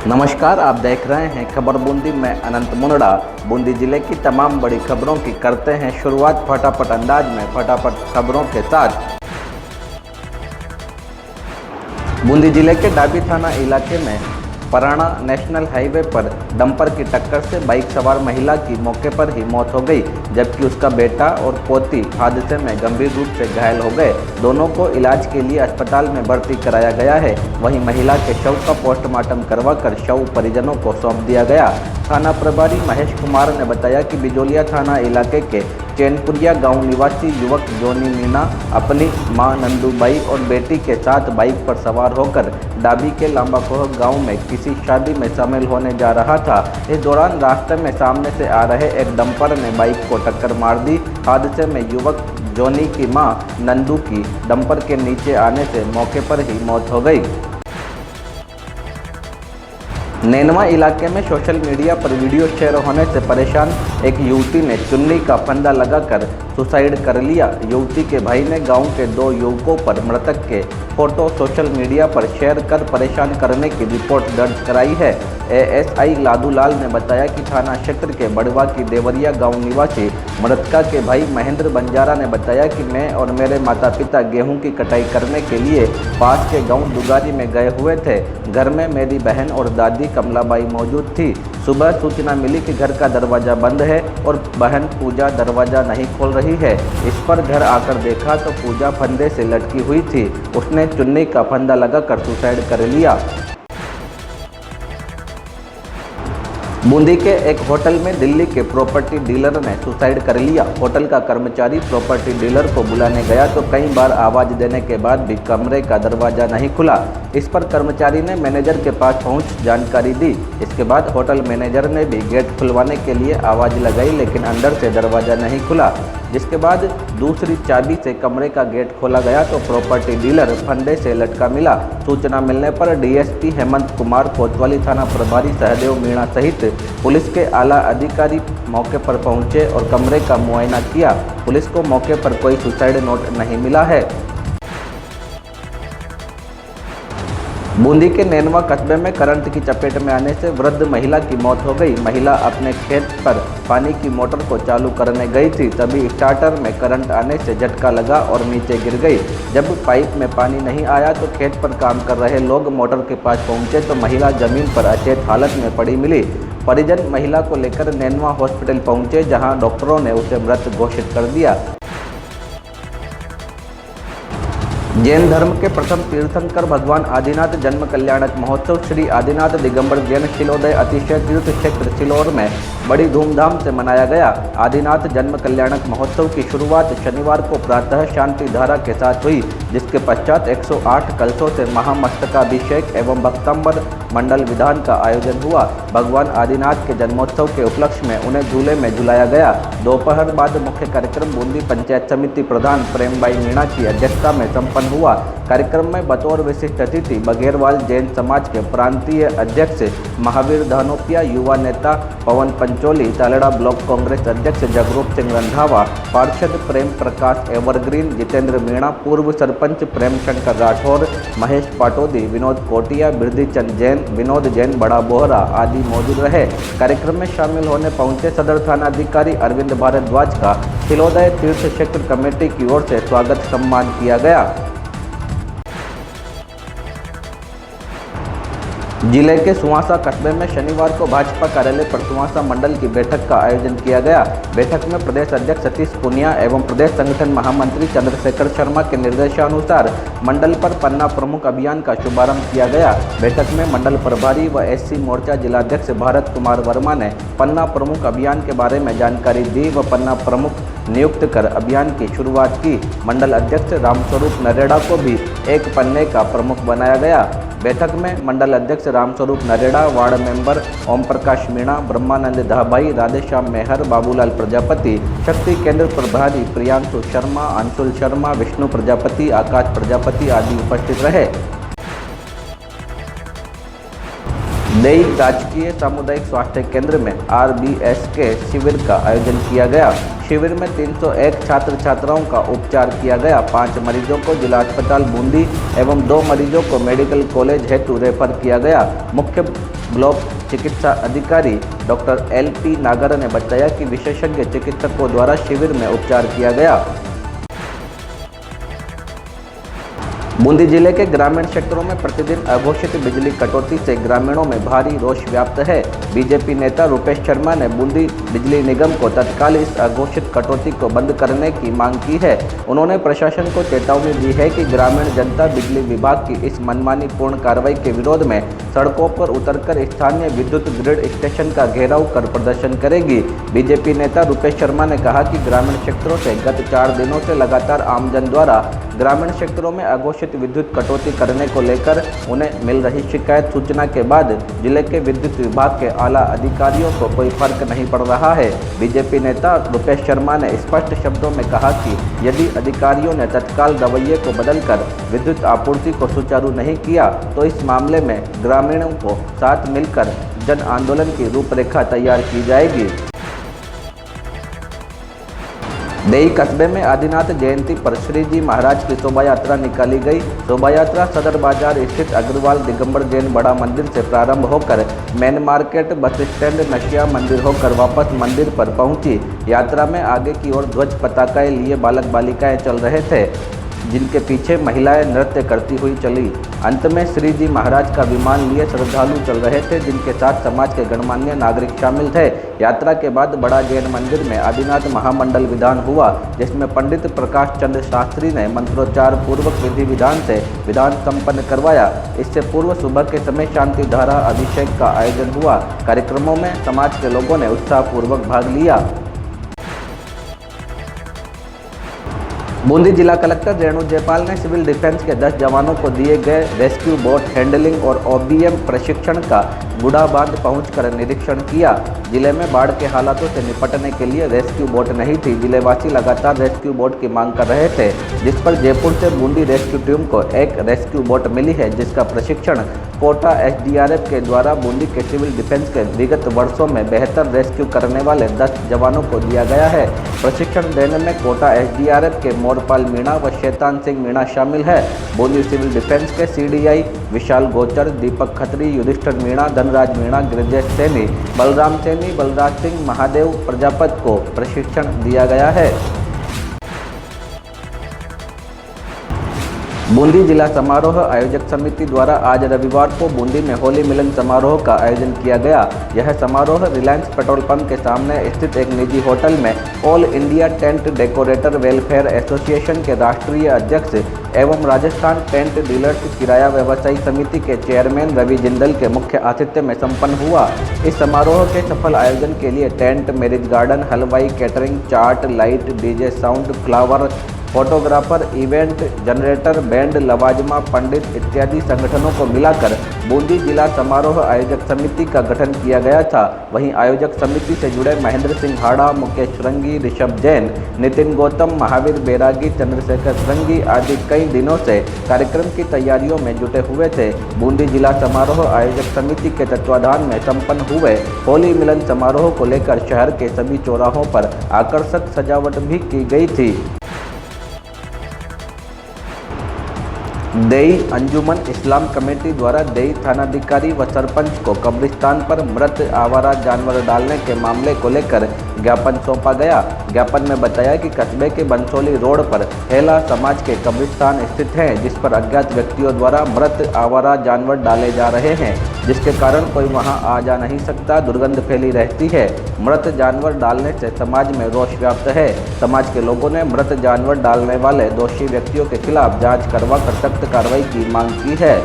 नमस्कार, आप देख रहे हैं खबर बूंदी में अनंत मुंडा। बूंदी जिले की तमाम बड़ी खबरों की करते हैं शुरुआत फटाफट अंदाज में, फटाफट खबरों के साथ। बूंदी जिले के डाबी थाना इलाके में पराना नेशनल हाईवे पर डंपर की टक्कर से बाइक सवार महिला की मौके पर ही मौत हो गई, जबकि उसका बेटा और पोती हादसे में गंभीर रूप से घायल हो गए। दोनों को इलाज के लिए अस्पताल में भर्ती कराया गया है। वहीं महिला के शव का पोस्टमार्टम करवाकर शव परिजनों को सौंप दिया गया। थाना प्रभारी महेश कुमार ने बताया कि बिजोलिया थाना इलाके के चैनपुरिया गांव निवासी युवक जोनी मीना अपनी मां नंदूबाई और बेटी के साथ बाइक पर सवार होकर डाबी के लांबाकोह गांव में किसी शादी में शामिल होने जा रहा था। इस दौरान रास्ते में सामने से आ रहे एक डंपर ने बाइक को टक्कर मार दी। हादसे में युवक जोनी की मां नंदू की डंपर के नीचे आने से मौके पर ही मौत हो गई। नैनवा इलाके में सोशल मीडिया पर वीडियो शेयर होने से परेशान एक युवती ने चुन्नी का फंदा लगाकर सुसाइड कर लिया। युवती के भाई ने गांव के 2 युवकों पर मृतक के फोटो सोशल मीडिया पर शेयर कर परेशान करने की रिपोर्ट दर्ज कराई है। एएसआई लादूलाल ने बताया कि थाना क्षेत्र के बड़वा की देवरिया गांव निवासी मृतका के भाई महेंद्र बंजारा ने बताया कि मैं और मेरे माता पिता गेहूं की कटाई करने के लिए पास के गांव दुगारी में गए हुए थे। घर में मेरी बहन और दादी कमलाबाई मौजूद थी। सुबह सूचना मिली कि घर का दरवाज़ा बंद है और बहन पूजा दरवाज़ा नहीं खोल रही है। इस पर घर आकर देखा तो पूजा फंदे से लटकी हुई थी। उसने चुन्नी का फंदा लगाकर सुसाइड कर लिया। बूंदी के एक होटल में दिल्ली के प्रॉपर्टी डीलर ने सुसाइड कर लिया। होटल का कर्मचारी प्रॉपर्टी डीलर को बुलाने गया तो कई बार आवाज़ देने के बाद भी कमरे का दरवाज़ा नहीं खुला। इस पर कर्मचारी ने मैनेजर के पास पहुंच जानकारी दी। इसके बाद होटल मैनेजर ने भी गेट खुलवाने के लिए आवाज़ लगाई, लेकिन अंदर से दरवाज़ा नहीं खुला। जिसके बाद दूसरी चाबी से कमरे का गेट खोला गया तो प्रॉपर्टी डीलर फंदे से लटका मिला। सूचना मिलने पर डीएसपी हेमंत कुमार, कोतवाली थाना प्रभारी सहदेव मीणा सहित पुलिस के आला अधिकारी मौके पर पहुंचे और कमरे का मुआयना किया। पुलिस को मौके पर कोई सुसाइड नोट नहीं मिला है। बूंदी के नैनवा कस्बे में करंट की चपेट में आने से वृद्ध महिला की मौत हो गई। महिला अपने खेत पर पानी की मोटर को चालू करने गई थी, तभी स्टार्टर में करंट आने से झटका लगा और नीचे गिर गई। जब पाइप में पानी नहीं आया तो खेत पर काम कर रहे लोग मोटर के पास पहुंचे तो महिला जमीन पर अचेत हालत में पड़ी मिली। परिजन महिला को लेकर नैनवा हॉस्पिटल पहुंचे, जहां डॉक्टरों ने उसे मृत घोषित कर दिया। जैन धर्म के प्रथम तीर्थंकर भगवान आदिनाथ जन्म कल्याणक महोत्सव श्री आदिनाथ दिगंबर जैन शिलोदय अतिशय तीर्थ क्षेत्र सिलोर में बड़ी धूमधाम से मनाया गया। आदिनाथ जन्म कल्याणक महोत्सव की शुरुआत शनिवार को प्रातः शांति धारा के साथ हुई, जिसके पश्चात 108 कलशों से महामस्तकाभिषेक एवं भक्तांबर मंडल विधान का आयोजन हुआ। भगवान आदिनाथ के जन्मोत्सव के उपलक्ष्य में उन्हें झूले में झुलाया गया। दोपहर बाद मुख्य कार्यक्रम बूंदी पंचायत समिति प्रधान प्रेमबाई मीणा की अध्यक्षता में संपन्न हुआ। कार्यक्रम में बतौर विशिष्ट अतिथि बघेरवाल जैन समाज के प्रांतीय अध्यक्ष महावीर धानोपिया, युवा नेता पवन पंचोली, तालेड़ा ब्लॉक कांग्रेस अध्यक्ष जगरूप सिंह रंधावा, पार्षद प्रेम प्रकाश एवरग्रीन, जितेंद्र मीणा, पूर्व सरपंच प्रेम शंकर राठौर, महेश पाटोदी, विनोद कोटिया, बिरदीचंद जैन, विनोद जैन, बड़ा बोहरा आदि मौजूद रहे। कार्यक्रम में शामिल होने पहुंचे सदर थाना अधिकारी अरविंद भारद्वाज का शिलोदय तीर्थ क्षेत्र कमेटी की ओर से स्वागत सम्मान किया गया। जिले के सुवासा कस्बे में शनिवार को भाजपा कार्यालय पर सुवासा मंडल की बैठक का आयोजन किया गया। बैठक में प्रदेश अध्यक्ष सतीश पुनिया एवं प्रदेश संगठन महामंत्री चंद्रशेखर शर्मा के निर्देशानुसार मंडल पर पन्ना प्रमुख अभियान का शुभारंभ किया गया। बैठक में मंडल प्रभारी व एससी मोर्चा जिलाध्यक्ष भारत कुमार वर्मा ने पन्ना प्रमुख अभियान के बारे में जानकारी दी व पन्ना प्रमुख नियुक्त कर अभियान की शुरुआत की। मंडल अध्यक्ष रामस्वरूप नरेड़ा को भी एक पन्ने का प्रमुख बनाया गया। बैठक में मंडल अध्यक्ष रामस्वरूप नरेड़ा, वार्ड मेंबर ओम प्रकाश मीणा, ब्रह्मानंद धाबाई, राधेश्याम मेहर, बाबूलाल प्रजापति, शक्ति केंद्र प्रभारी प्रियांशु शर्मा, अंशुल शर्मा, विष्णु प्रजापति, आकाश प्रजापति आदि उपस्थित रहे। देई राजकीय सामुदायिक स्वास्थ्य केंद्र में RBS के शिविर का आयोजन किया गया। शिविर में 301 छात्र छात्राओं का उपचार किया गया। 5 मरीजों को जिला अस्पताल बूंदी एवं 2 मरीजों को मेडिकल कॉलेज हेतु रेफर किया गया। मुख्य ब्लॉक चिकित्सा अधिकारी डॉक्टर LP नागर ने बताया कि विशेषज्ञ चिकित्सकों द्वारा शिविर में उपचार किया गया। बूंदी जिले के ग्रामीण क्षेत्रों में प्रतिदिन अघोषित बिजली कटौती से ग्रामीणों में भारी रोष व्याप्त है। बीजेपी नेता रूपेश शर्मा ने बूंदी बिजली निगम को तत्काल इस अघोषित कटौती को बंद करने की मांग की है। उन्होंने प्रशासन को चेतावनी दी है कि ग्रामीण जनता बिजली विभाग की इस मनमानी पूर्ण कार्रवाई के विरोध में सड़कों पर उतरकर स्थानीय विद्युत ग्रिड स्टेशन का घेराव कर प्रदर्शन करेगी। बीजेपी नेता रूपेश शर्मा ने कहा कि ग्रामीण क्षेत्रों से गत 4 दिनों से लगातार आमजन द्वारा ग्रामीण क्षेत्रों में अघोषित विद्युत कटौती करने को लेकर उन्हें मिल रही शिकायत सूचना के बाद जिले के विद्युत विभाग के आला अधिकारियों को कोई फर्क नहीं पड़ रहा है। बीजेपी नेता रूपेश शर्मा ने स्पष्ट शब्दों में कहा कि यदि अधिकारियों ने तत्काल रवैये को बदलकर विद्युत आपूर्ति को सुचारू नहीं किया तो इस मामले में ग्रामीणों को साथ मिलकर जन आंदोलन की रूपरेखा तैयार की जाएगी। देई कस्बे में आदिनाथ जयंती पर श्री जी महाराज की शोभा यात्रा निकाली गई। शोभा यात्रा सदर बाजार स्थित अग्रवाल दिगंबर जैन बड़ा मंदिर से प्रारंभ होकर मेन मार्केट बस स्टैंड नशिया मंदिर होकर वापस मंदिर पर पहुंची। यात्रा में आगे की ओर ध्वज पताकाएं लिए बालक बालिकाएं चल रहे थे, जिनके पीछे महिलाएं नृत्य करती हुई चली। अंत में श्री जी महाराज का विमान लिए श्रद्धालु चल रहे थे, जिनके साथ समाज के गणमान्य नागरिक शामिल थे। यात्रा के बाद बड़ा जैन मंदिर में आदिनाथ महामंडल विधान हुआ, जिसमें पंडित प्रकाश चंद्र शास्त्री ने मंत्रोच्चार पूर्वक विधि विधान से विधान संपन्न करवाया। इससे पूर्व सुबह के समय शांति धारा अभिषेक का आयोजन हुआ। कार्यक्रमों में समाज के लोगों ने उत्साहपूर्वक भाग लिया। बूंदी जिला कलेक्टर रेणु जयपाल ने सिविल डिफेंस के 10 जवानों को दिए गए रेस्क्यू बोट हैंडलिंग और OBM प्रशिक्षण का गुड़ा बांध पहुंचकर निरीक्षण किया। जिले में बाढ़ के हालातों से निपटने के लिए रेस्क्यू बोट नहीं थी। जिलेवासी लगातार रेस्क्यू बोट की मांग कर रहे थे, जिस पर जयपुर से बूंदी रेस्क्यू टीम को एक रेस्क्यू बोट मिली है, जिसका प्रशिक्षण कोटा SDRF के द्वारा बूंदी के सिविल डिफेंस के विगत वर्षों में बेहतर रेस्क्यू करने वाले 10 जवानों को दिया गया है। प्रशिक्षण देने में कोटा SDRF के मोरपाल मीणा व शैतान सिंह मीणा शामिल है। बूंदी सिविल डिफेंस के CDI विशाल गोचर, दीपक खत्री, युधिष्ठिर मीणा, धनराज मीणा, गिरिजेश सैनी, बलराम सैनी, बलराज सिंह, महादेव प्रजापत को प्रशिक्षण दिया गया है। बूंदी जिला समारोह आयोजक समिति द्वारा आज रविवार को बूंदी में होली मिलन समारोह का आयोजन किया गया। यह समारोह रिलायंस पेट्रोल पंप के सामने स्थित एक निजी होटल में all India tent decorator welfare association के राष्ट्रीय अध्यक्ष एवं राजस्थान टेंट डीलर्स किराया व्यवसायी समिति के चेयरमैन रवि जिंदल के मुख्य आतिथ्य में संपन्न हुआ। इस समारोह के सफल आयोजन के लिए टेंट, मैरिज गार्डन, हलवाई, catering, chaat, light, DJ sound, flower, photographer, event generator, band, लवाजमा, पंडित इत्यादि संगठनों को मिलाकर बूंदी जिला समारोह आयोजक समिति का गठन किया गया था। वहीं आयोजक समिति से जुड़े महेंद्र सिंह हाड़ा, मुकेश श्रृंगी, ऋषभ जैन, नितिन गौतम, महावीर बैरागी, चंद्रशेखर श्रृंगी आदि कई दिनों से कार्यक्रम की तैयारियों में जुटे हुए थे। बूंदी जिला समारोह आयोजक समिति के तत्वाधान में संपन्न हुए होली मिलन समारोह को लेकर शहर के सभी चौराहों पर आकर्षक सजावट भी की गई थी। देई अंजुमन इस्लाम कमेटी द्वारा देई थानाधिकारी व सरपंच को कब्रिस्तान पर मृत आवारा जानवर डालने के मामले को लेकर ज्ञापन सौंपा गया। ज्ञापन में बताया कि कस्बे के बंसोली रोड पर हेला समाज के कब्रिस्तान स्थित हैं, जिस पर अज्ञात व्यक्तियों द्वारा मृत आवारा जानवर डाले जा रहे हैं, जिसके कारण कोई वहां आ जा नहीं सकता। दुर्गंध फैली रहती है। मृत जानवर डालने से समाज में रोष व्याप्त है। समाज के लोगों ने मृत जानवर डालने वाले दोषी व्यक्तियों के खिलाफ जांच करवा कर सख्त कार्रवाई की मांग की है।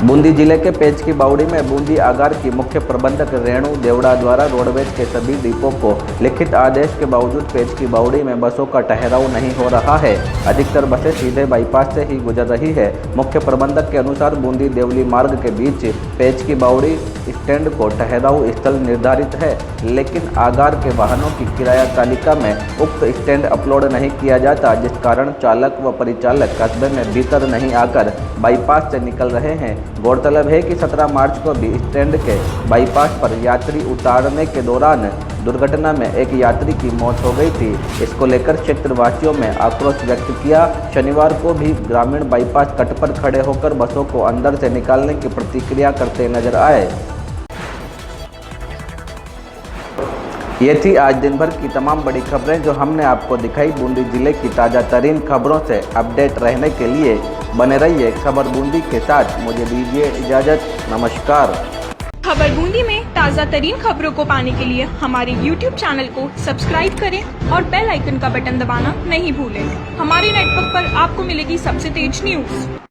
बूंदी जिले के पेच की बावड़ी में बूंदी आगार की मुख्य प्रबंधक रेणु देवड़ा द्वारा रोडवेज के सभी डिपो को लिखित आदेश के बावजूद पेच की बावड़ी में बसों का ठहराव नहीं हो रहा है। अधिकतर बसें सीधे बाईपास से ही गुजर रही है। मुख्य प्रबंधक के अनुसार बूंदी देवली मार्ग के बीच पेच की बावड़ी स्टैंड को ठहराव स्थल निर्धारित है, लेकिन आगार के वाहनों की किराया तालिका में उक्त स्टैंड अपलोड नहीं किया जाता, जिस कारण चालक व परिचालक कस्बे में भीतर नहीं आकर बाईपास से निकल रहे हैं। गौरतलब है कि 17 मार्च को भी स्टैंड के बाईपास पर यात्री उतारने के दौरान दुर्घटना में एक यात्री की मौत हो गई थी। इसको लेकर क्षेत्रवासियों में आक्रोश व्यक्त किया। शनिवार को भी ग्रामीण बाईपास कट पर खड़े होकर बसों को अंदर से निकालने की प्रतिक्रिया करते नजर आए। ये थी आज दिन भर की तमाम बड़ी खबरें जो हमने आपको दिखाई। बूंदी जिले की ताज़ा तरीन खबरों से अपडेट रहने के लिए बने रहिए खबर बूंदी के साथ। मुझे दीजिए इजाज़त, नमस्कार। खबर बूंदी में ताज़ा तरीन खबरों को पाने के लिए हमारे YouTube चैनल को सब्सक्राइब करें और बेल आइकन का बटन दबाना नहीं भूलें। हमारे नेटवर्क पर आपको मिलेगी सबसे तेज न्यूज़।